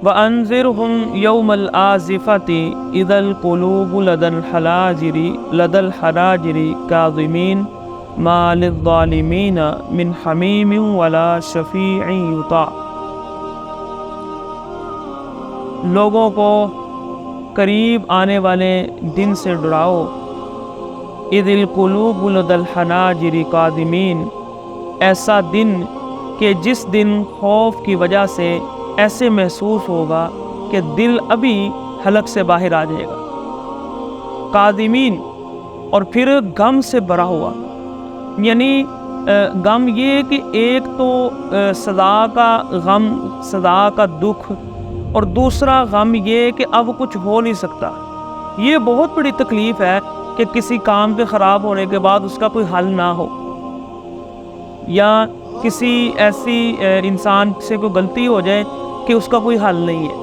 وَأَنذِرْهُمْ يَوْمَ الْآزِفَةِ إِذَا الْقُلُوبُ لَدَى الْحَنَاجِرِ كَاظِمِينَ مَا لِلظَّالِمِينَ مِنْ حَمِيمٍ وَلَا شَفِيعٍ يُطَاعُ۔ لوگوں کو قریب آنے والے دن سے ڈراؤ، اِذِ الْقُلُوبُ لَدَى الْحَنَاجِرِ كَاظِمِينَ، ایسا دن کہ جس دن خوف کی وجہ سے ایسے محسوس ہوگا کہ دل ابھی حلق سے باہر آ جائے گا۔ قادمین، اور پھر غم سے بھرا ہوا، یعنی غم یہ کہ ایک تو سزا کا غم، سزا کا دکھ، اور دوسرا غم یہ کہ اب کچھ ہو نہیں سکتا۔ یہ بہت بڑی تکلیف ہے کہ کسی کام کے خراب ہونے کے بعد اس کا کوئی حل نہ ہو، یا کسی ایسی انسان سے کوئی غلطی ہو جائے کہ اس کا کوئی حل نہیں ہے۔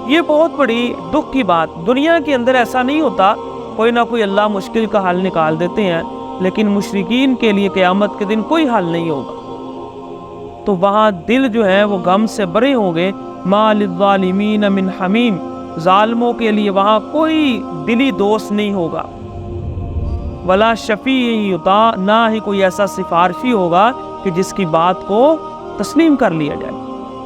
یہ بہت بڑی دکھ کی بات۔ دنیا کے اندر ایسا نہیں ہوتا، کوئی نہ کوئی اللہ مشکل کا حل نکال دیتے ہیں، لیکن مشرکین کے لیے قیامت کے دن کوئی حل نہیں ہوگا، تو وہاں دل جو ہے وہ غم سے بھرے ہوں گے۔ ما للظالمین من حمیم، ظالموں کے لیے وہاں کوئی دلی دوست نہیں ہوگا۔ ولا شفیع یطاع، نہ ہی کوئی ایسا سفارشی ہوگا کہ جس کی بات کو تسلیم کر لیا جائے۔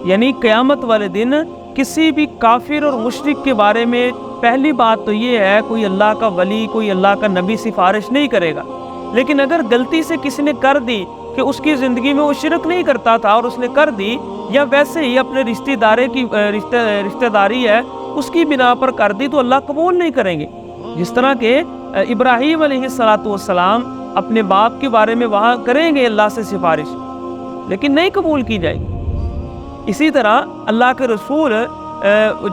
یعنی قیامت والے دن کسی بھی کافر اور مشرک کے بارے میں پہلی بات تو یہ ہے، کوئی اللہ کا ولی، کوئی اللہ کا نبی سفارش نہیں کرے گا۔ لیکن اگر غلطی سے کسی نے کر دی کہ اس کی زندگی میں وہ شرک نہیں کرتا تھا اور اس نے کر دی، یا ویسے ہی اپنے رشتہ داری ہے اس کی بنا پر کر دی، تو اللہ قبول نہیں کریں گے۔ جس طرح کہ ابراہیم علیہ السلام اپنے باپ کے بارے میں وہاں کریں گے اللہ سے سفارش، لیکن نہیں قبول کی جائے گی۔ اسی طرح اللہ کے رسول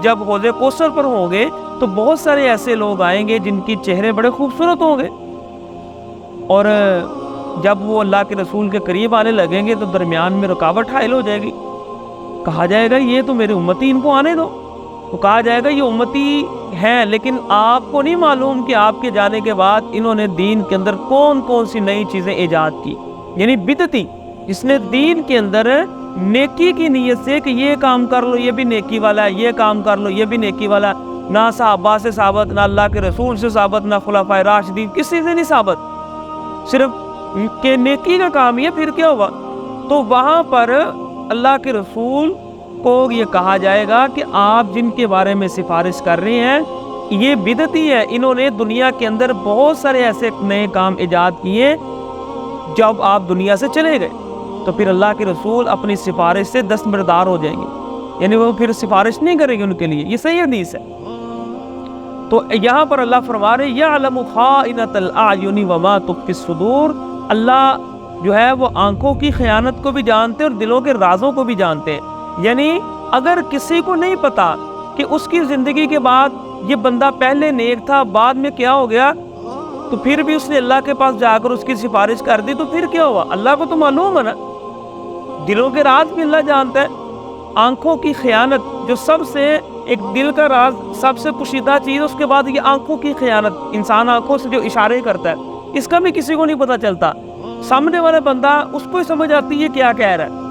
جب حوض کوثر پر ہوں گے تو بہت سارے ایسے لوگ آئیں گے جن کی چہرے بڑے خوبصورت ہوں گے، اور جب وہ اللہ کے رسول کے قریب آنے لگیں گے تو درمیان میں رکاوٹ حائل ہو جائے گی۔ کہا جائے گا یہ تو میرے امتی، ان کو آنے دو۔ تو کہا جائے گا یہ امتی ہیں، لیکن آپ کو نہیں معلوم کہ آپ کے جانے کے بعد انہوں نے دین کے اندر کون کون سی نئی چیزیں ایجاد کی۔ یعنی بدعتی، جس نے دین کے اندر نیکی کی نیت سے کہ یہ کام کر لو یہ بھی نیکی والا ہے، یہ کام کر لو یہ بھی نیکی والا ہے، نہ صحابہ سے ثابت، نہ اللہ کے رسول سے ثابت، نہ خلفائے راشدین، کسی سے نہیں ثابت، صرف کہ نیکی کا کام یہ، پھر کیا ہوا؟ تو وہاں پر اللہ کے رسول کو یہ کہا جائے گا کہ آپ جن کے بارے میں سفارش کر رہے ہیں یہ بدعتی ہے، انہوں نے دنیا کے اندر بہت سارے ایسے نئے کام ایجاد کیے۔ جب آپ دنیا سے چلے گئے تو پھر اللہ کے رسول اپنی سفارش سے دستبردار ہو جائیں گے، یعنی وہ پھر سفارش نہیں کریں گے ان کے لیے۔ یہ صحیح حدیث ہے۔ تو یہاں پر اللہ فرما رہے یعلم خائنۃ الاعین وما تخفی الصدور، اللہ جو ہے وہ آنکھوں کی خیانت کو بھی جانتے ہیں اور دلوں کے رازوں کو بھی جانتے ہیں۔ یعنی اگر کسی کو نہیں پتا کہ اس کی زندگی کے بعد یہ بندہ پہلے نیک تھا بعد میں کیا ہو گیا، تو پھر بھی اس نے اللہ کے پاس جا کر اس کی سفارش کر دی، تو پھر کیا ہوا؟ اللہ کو تو معلوم ہے نا، دلوں کے راز بھی اللہ جانتا ہے۔ آنکھوں کی خیانت جو سب سے ایک دل کا راز سب سے پوشیدہ چیز، اس کے بعد یہ آنکھوں کی خیانت، انسان آنکھوں سے جو اشارے کرتا ہے اس کا بھی کسی کو نہیں پتہ چلتا، سامنے والا بندہ اس کو ہی سمجھ آتی ہے کیا کہہ رہا ہے۔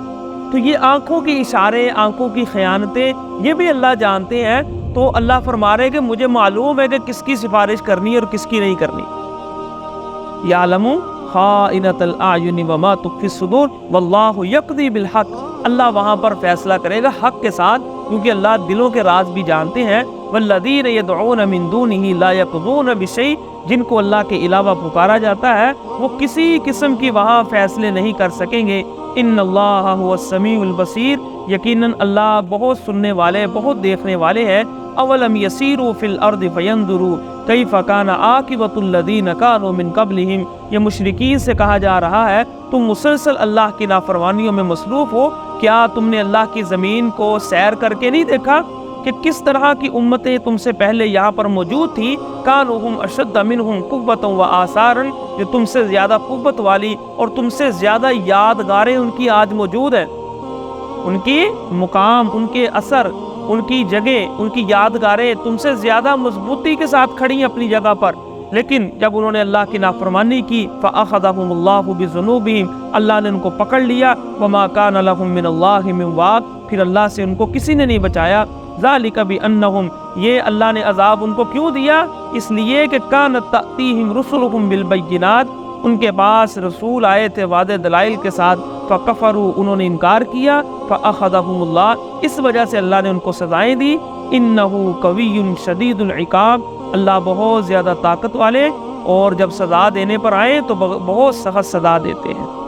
تو یہ آنکھوں کے اشارے، آنکھوں کی خیانتیں، یہ بھی اللہ جانتے ہیں۔ تو اللہ فرما رہے کہ مجھے معلوم ہے کہ کس کی سفارش کرنی ہے اور کس کی نہیں کرنی۔ یعلم خائنۃ الاعین وما تخفی الصدور واللہ یقضی بالحق، اللہ وہاں پر فیصلہ کرے گا حق کے ساتھ، کیونکہ اللہ دلوں کے راز بھی جانتے ہیں۔ والذین یدعون من دونہ لا یقضون بشیء، جن کو اللہ کے علاوہ پکارا جاتا ہے وہ کسی قسم کی وہاں فیصلے نہیں کر سکیں گے۔ ان اللہ هو السمیع البصیر، یقیناً اللہ بہت سننے والے، بہت دیکھنے والے ہیں۔ اولم یسیروا فی الارض فینظروا کیف کان عاقبۃ الذین کانوا من قبلہم، یہ مشرکین سے کہا جا رہا ہے تم مسلسل اللہ کی نافرمانیوں میں مصروف ہو، کیا تم نے اللہ کی زمین کو سیر کر کے نہیں دیکھا کہ کس طرح کی امتیں تم سے پہلے یہاں پر موجود تھی؟ کانوا ہم اشد منہم قوۃ و آثارا، جو تم سے زیادہ قوت والی اور تم سے زیادہ یادگاریں ان کی آج موجود ہیں، ان کی مقام، ان کے اثر، ان کی جگہ، ان کی یادگاریں تم سے زیادہ مضبوطی کے ساتھ کھڑی ہیں اپنی جگہ پر، لیکن جب انہوں نے اللہ کی نافرمانی کی فَأَخَذَهُمُ اللَّهُ بِذُنُوبِهِمْ، اللہ نے ان کو پکڑ لیا، وَمَا كَانَ لَهُم مِّنَ اللَّهِ مِن وَاقٍ، پھر اللہ سے ان کو کسی نے نہیں بچایا۔ ذَلِكَ بِأَنَّهُمْ، یہ اللہ نے عذاب ان کو کیوں دیا؟ اس لیے کہ كَانَتْ تَأْتِيهِمْ رُسُلُهُم بِالْبَيِّنَاتِ، ان کے پاس رسول آئے تھے واضح دلائل کے ساتھ، فَكَفَرُوا، انہوں نے انکار کیا، فَأَخَذَهُمُ اللَّهُ، اس وجہ سے اللہ نے ان کو سزائیں دی۔ إِنَّهُ قَوِيٌّ شَدِيدُ الْعِقَابِ، اللہ بہت زیادہ طاقت والے، اور جب سزا دینے پر آئے تو بہت سخت سزا دیتے ہیں۔